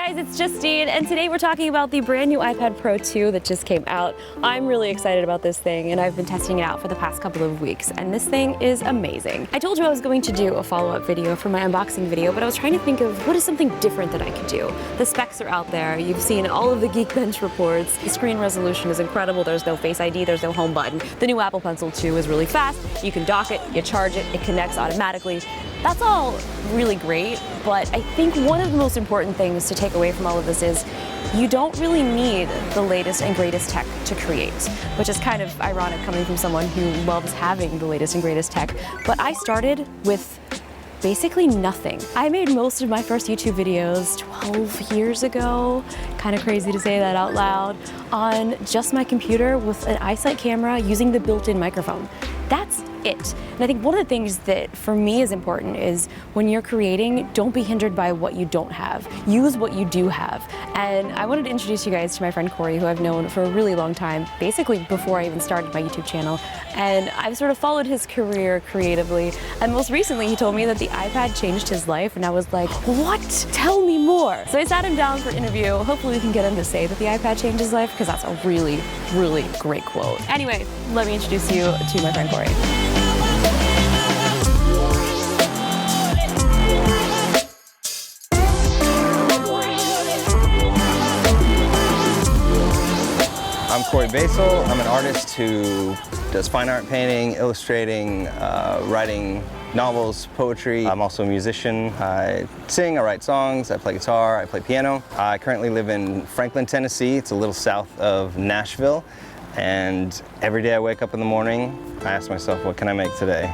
guys, it's Justine, and today we're talking about the brand new iPad Pro 2 that just came out. I'm really excited about this thing, and I've been testing it out for the past couple of weeks, and this thing is amazing. I told you I was going to do a follow-up video for my unboxing video, but I was trying to think of what is something different that I could do. The specs are out there. You've seen all of the Geekbench reports. The screen resolution is incredible. There's no Face ID, there's no home button. The new Apple Pencil 2 is really fast. You can dock it, you charge it, it connects automatically. That's all really great, but I think one of the most important things to take away from all of this is you don't really need the latest and greatest tech to create, which is kind of ironic coming from someone who loves having the latest and greatest tech. But I started with basically nothing. I made most of my first YouTube videos 12 years ago, kind of crazy to say that out loud, on just my computer with an iSight camera using the built-in microphone. That's it. And I think one of the things that for me is important is when you're creating, don't be hindered by what you don't have. Use what you do have. And I wanted to introduce you guys to my friend Corey, who I've known for a really long time, basically before I even started my YouTube channel. And I've sort of followed his career creatively. And most recently he told me that the iPad changed his life, and I was like, what? Tell me more. So I sat him down for an interview. Hopefully we can get him to say that the iPad changed his life, because that's a really, really great quote. Anyway, let me introduce you to my friend Corey. I'm Corey Basel. I'm an artist who does fine art painting, illustrating, writing novels, poetry. I'm also a musician. I sing, I write songs, I play guitar, I play piano. I currently live in Franklin, Tennessee. It's a little south of Nashville. And every day I wake up in the morning, I ask myself, what can I make today?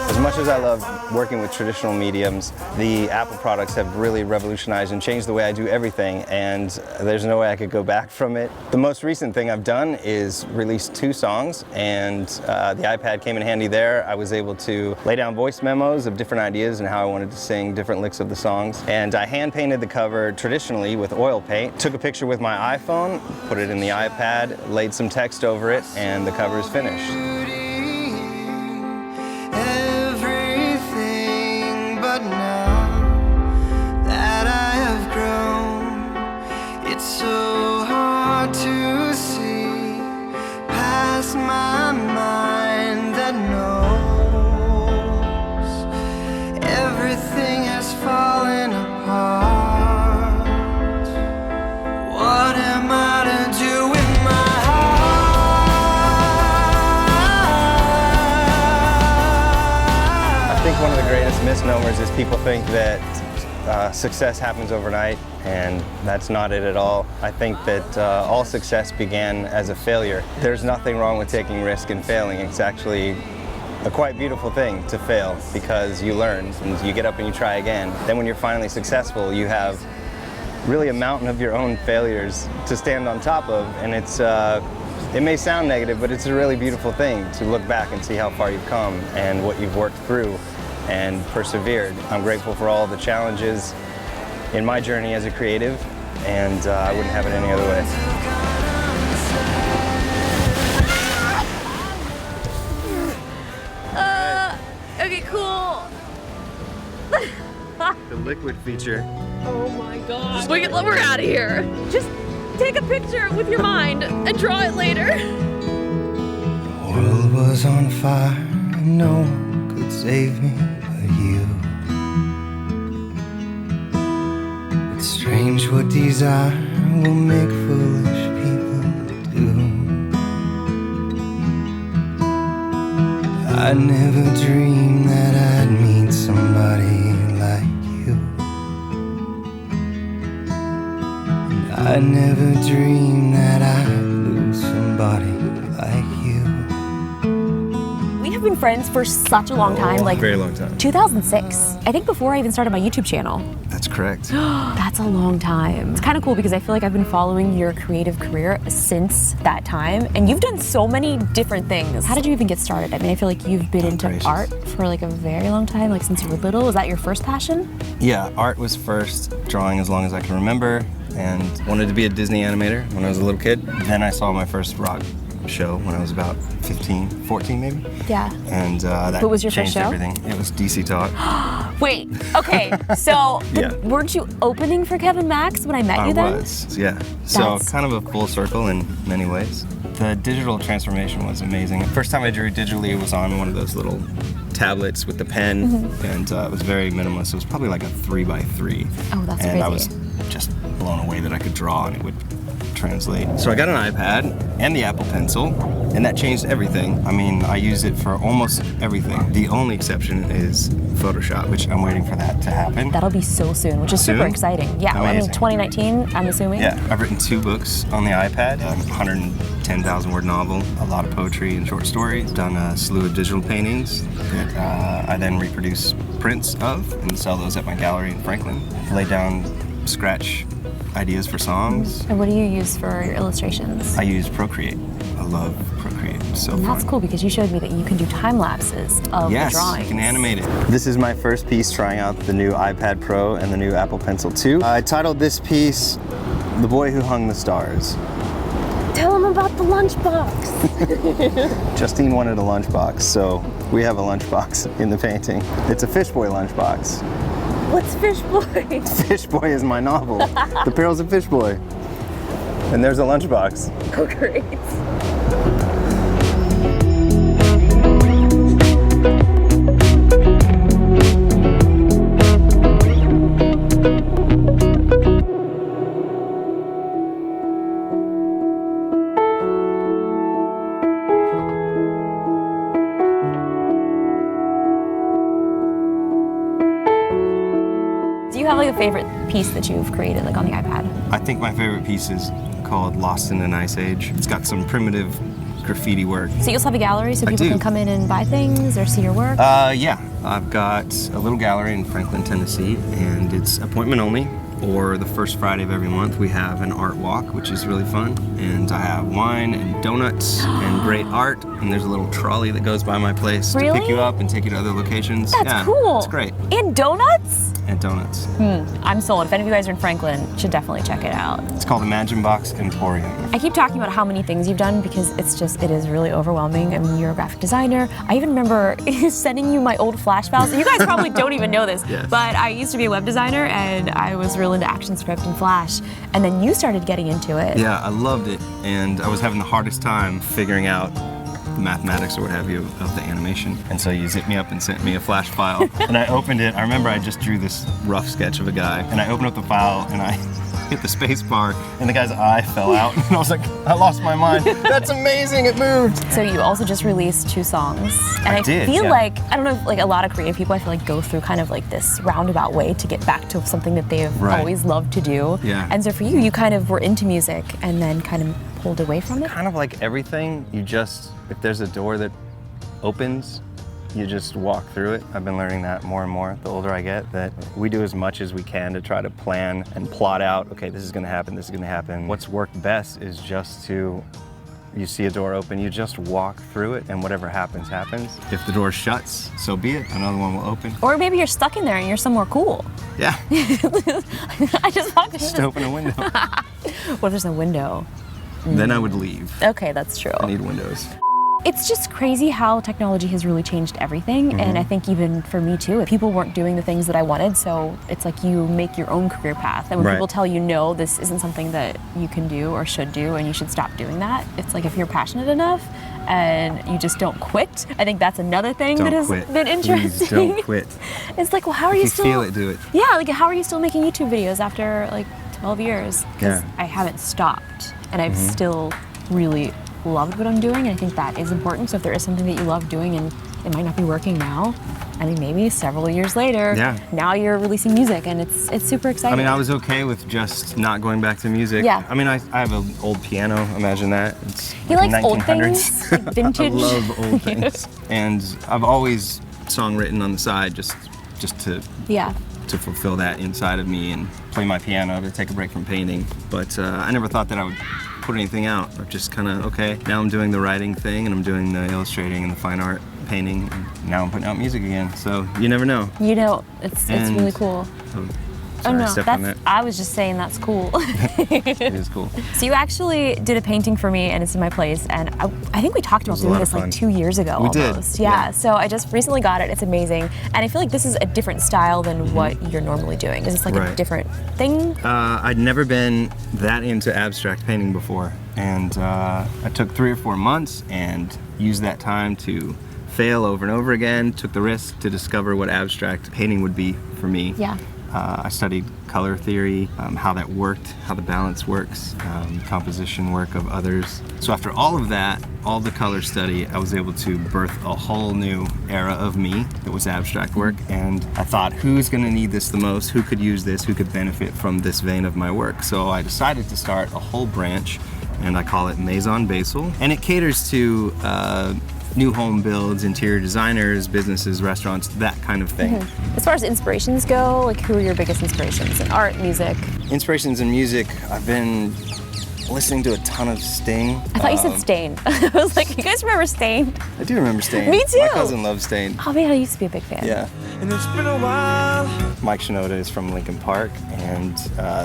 As much as I love working with traditional mediums, the Apple products have really revolutionized and changed the way I do everything, and there's no way I could go back from it. The most recent thing I've done is release 2 songs, and the iPad came in handy there. I was able to lay down voice memos of different ideas and how I wanted to sing different licks of the songs. And I hand painted the cover traditionally with oil paint, took a picture with my iPhone, put it in the iPad, laid some text over it, and the cover is finished. But now that I have grown, it's so hard to see past my mind that knows everything has fallen apart. What am I to do with my I think one of the greatest misnomers is people think that success happens overnight, and that's not it at all. I think that all success began as a failure. There's nothing wrong with taking risk and failing. It's actually a quite beautiful thing to fail, because you learn and you get up and you try again. Then when you're finally successful, you have really a mountain of your own failures to stand on top of, and it may sound negative, but it's a really beautiful thing to look back and see how far you've come and what you've worked through and persevered. I'm grateful for all the challenges in my journey as a creative, and I wouldn't have it any other way. Okay, cool. The liquid feature. Oh my gosh. We're out of here. Just take a picture with your mind and draw it later. The world was on fire and no one could save me but you. It's strange what desire will make foolish people do. I never dreamed that I'd meet somebody like you. And I never dreamed that I'd lose somebody like you. We have been friends for such a long time, like Very long time. 2006. I think before I even started my YouTube channel. That's correct. That's a long time. It's kind of cool because I feel like I've been following your creative career since that time, and you've done so many different things. How did you even get started? I mean, I feel like you've been into art for like a very long time, like since you were little. Was that your first passion? Yeah, art was first, drawing as long as I can remember. and wanted to be a Disney animator when I was a little kid. Then I saw my first rock show when I was about 15, 14 maybe. Yeah. And that What was your first changed show? everything. It was DC Talk. Wait, okay, so Yeah. weren't you opening for Kevin Max when I met I you then? was, yeah. So That's- kind of a full circle in many ways. The digital transformation was amazing. The first time I drew digitally was on one of those little tablets with the pen, Mm-hmm. and it was very minimalist. It was probably like a 3x3. Oh, that's and I crazy. was just blown away that I could draw and it would translate. So I got an iPad and the Apple Pencil, and that changed everything. I mean, I use it for almost everything. The only exception is Photoshop, which I'm waiting for that to happen. That'll be so soon, which is super Soon? exciting. Yeah, well, I mean, Amazing. 2019, I'm assuming. Yeah, I've written 2 books on the iPad, a 110,000 word novel, a lot of poetry and short stories, done a slew of digital paintings that I then reproduce prints of and sell those at my gallery in Franklin. Lay down scratch ideas for songs. And what do you use for your illustrations? I use Procreate. I love Procreate, it's so And fun. that's cool because you showed me that you can do time lapses of Yes, the drawings. you can animate it. This is my first piece trying out the new iPad Pro and the new Apple Pencil 2. I titled this piece, The Boy Who Hung the Stars. Tell them about the lunchbox. Justine wanted a lunchbox, so we have a lunchbox in the painting. It's a Fish Boy lunchbox. What's Fish Boy? Fish Boy is my novel. The Perils of Fish Boy. And there's a lunchbox. Oh, great. Do you have like a favorite piece that you've created like on the iPad? I think my favorite piece is called Lost in an Ice Age. It's got some primitive graffiti work. So you also have a gallery so I people do. can come in and buy things or see your work? Yeah, I've got a little gallery in Franklin, Tennessee, and it's appointment only. Or the first Friday of every month, we have an art walk, which is really fun. And I have wine and donuts and great art. And there's a little trolley that goes by my place to Really? pick you up and take you to other locations. That's yeah, cool. It's great. And donuts? And donuts. I'm sold. If any of you guys are in Franklin, you should definitely check it out. It's called Imagine Box Emporium. I keep talking about how many things you've done because it is really overwhelming. I mean, you're a graphic designer. I even remember sending you my old Flash files. You guys probably don't even know this, Yes. but I used to be a web designer and I was real into ActionScript and Flash. And then you started getting into it. Yeah, I loved it. And I was having the hardest time figuring out the mathematics or what have you of the animation. And so you zipped me up and sent me a Flash file. And I opened it. I remember I just drew this rough sketch of a guy. And I opened up the file and I hit the space bar and the guy's eye fell out. And I was like, I lost my mind. That's amazing, it moved. So you also just released 2 songs. And I did, feel yeah. like, I don't know, like a lot of creative people I feel like go through kind of like this roundabout way to get back to something that they've Right. always loved to do. Yeah. And so for you, you kind of were into music and then kind of pulled away from it. Kind of like everything, you just, if there's a door that opens, you just walk through it. I've been learning that more and more the older I get, that we do as much as we can to try to plan and plot out, okay, this is gonna happen, this is gonna happen. What's worked best is just to, you see a door open, you just walk through it and whatever happens, happens. If the door shuts, so be it, another one will open. Or maybe you're stuck in there and you're somewhere cool. Yeah, I just walked just in. open a window. What if there's no window? Then I would leave. Okay, that's true. I need windows. It's just crazy how technology has really changed everything. And I think even for me too, people weren't doing the things that I wanted. So it's like you make your own career path. And when Right. people tell you, no, this isn't something that you can do or should do and you should stop doing that, it's like if you're passionate enough and you just don't quit. I think that's another thing Don't that has quit. been interesting. Please don't quit. It's like, well, how are If you you still feel it, do it. Yeah, like how are you still making YouTube videos after like 12 years? Because Yeah. I haven't stopped and I've still really loved what I'm doing, and I think that is important. So if there is something that you love doing and it might not be working now, I mean maybe several years later, Yeah. now you're releasing music and it's super exciting. I mean, I was okay with just not going back to music. Yeah. I mean, I have an old piano, imagine that. It's He like likes old 1900s. things, like vintage. I love old things. And I've always songwritten on the side just to Yeah. fulfill that inside of me and play my piano to take a break from painting. But I never thought that I would put anything out. I've just kind of, okay, now I'm doing the writing thing and I'm doing the illustrating and the fine art painting. And now I'm putting out music again. So you never know. You know, it's And really cool. A Sorry, I stepped on that's, that. I was just saying that's cool. It is cool. So you actually did a painting for me, and it's in my place, and I think we talked about a doing lot of this like fun. 2 years ago We did, almost. Yeah, so I just recently got it. It's amazing, and I feel like this is a different style than what you're normally doing. Is this like a Right. different thing? I'd never been that into abstract painting before, and I took 3 or 4 months and used that time to fail over and over again, took the risk to discover what abstract painting would be for me. Yeah. I studied color theory, how that worked, how the balance works, composition work of others. So after all of that, all the color study, I was able to birth a whole new era of me that was abstract work. And I thought, who's gonna need this the most? Who could use this? Who could benefit from this vein of my work? So I decided to start a whole branch, and I call it Maison Basil. And it caters to new home builds, interior designers, businesses, restaurants, that kind of thing. As far as inspirations go, like who are your biggest inspirations in art, music? Inspirations in music, I've been listening to a ton of Sting. I thought you said Stain. I was like, you guys remember Stain? I do remember Sting. Me too. My cousin loves Sting. Oh man, I used to be a big fan. Yeah. And it's been a while. Mike Shinoda is from Linkin Park, and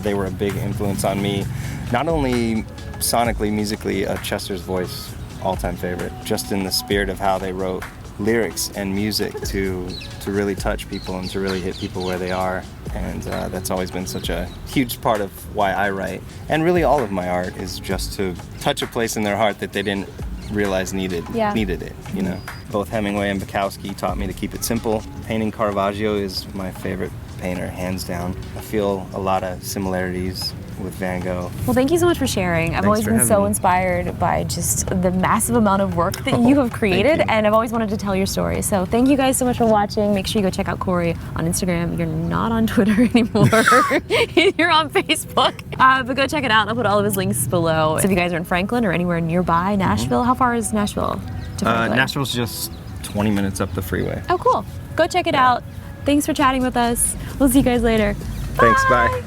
they were a big influence on me, not only sonically, musically, Chester's Voice, all-time favorite, just in the spirit of how they wrote lyrics and music to really touch people and to really hit people where they are. And that's always been such a huge part of why I write. And really all of my art is just to touch a place in their heart that they didn't realize needed it, you know. Both Hemingway and Bukowski taught me to keep it simple. Painting Caravaggio is my favorite painter, hands down. I feel a lot of similarities with Van Gogh. Well, thank you so much for sharing. I've Thanks always for been having so me. inspired by just the massive amount of work that you have created, you. and I've always wanted to tell your story. So thank you guys so much for watching. Make sure you go check out Corey on Instagram. You're not on Twitter anymore. You're on Facebook. But go check it out. I'll put all of his links below. So if you guys are in Franklin or anywhere nearby, Nashville, how far is Nashville to Franklin? Nashville's just 20 minutes up the freeway. Oh, cool. Go check it out. Thanks for chatting with us. We'll see you guys later. Thanks, bye.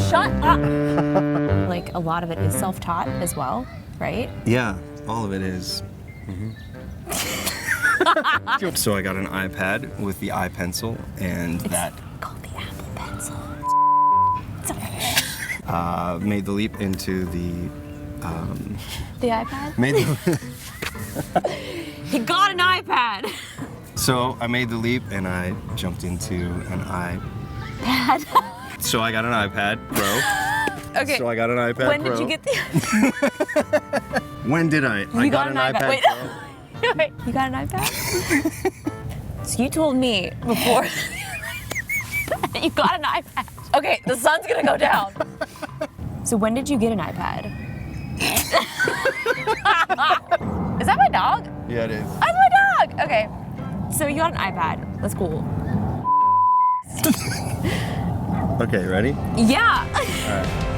Shut up! Like, a lot of it is self-taught as well, right? Yeah, all of it is. So I got an iPad with the iPencil, and that Called the Apple Pencil. made the leap into the The iPad? He got an iPad! So I made the leap and I jumped into an iPad. So I got an iPad Pro. Okay. So I got an iPad when Pro. did you get the When did I? I You got an iPad. Wait. Pro. Wait, you got an iPad? So you told me before that you got an iPad. Okay, the sun's gonna go down. So when did you get an iPad? Is that my dog? Yeah, it is. That's my dog! Okay. So you got an iPad. That's cool. Okay, ready? Yeah. All right.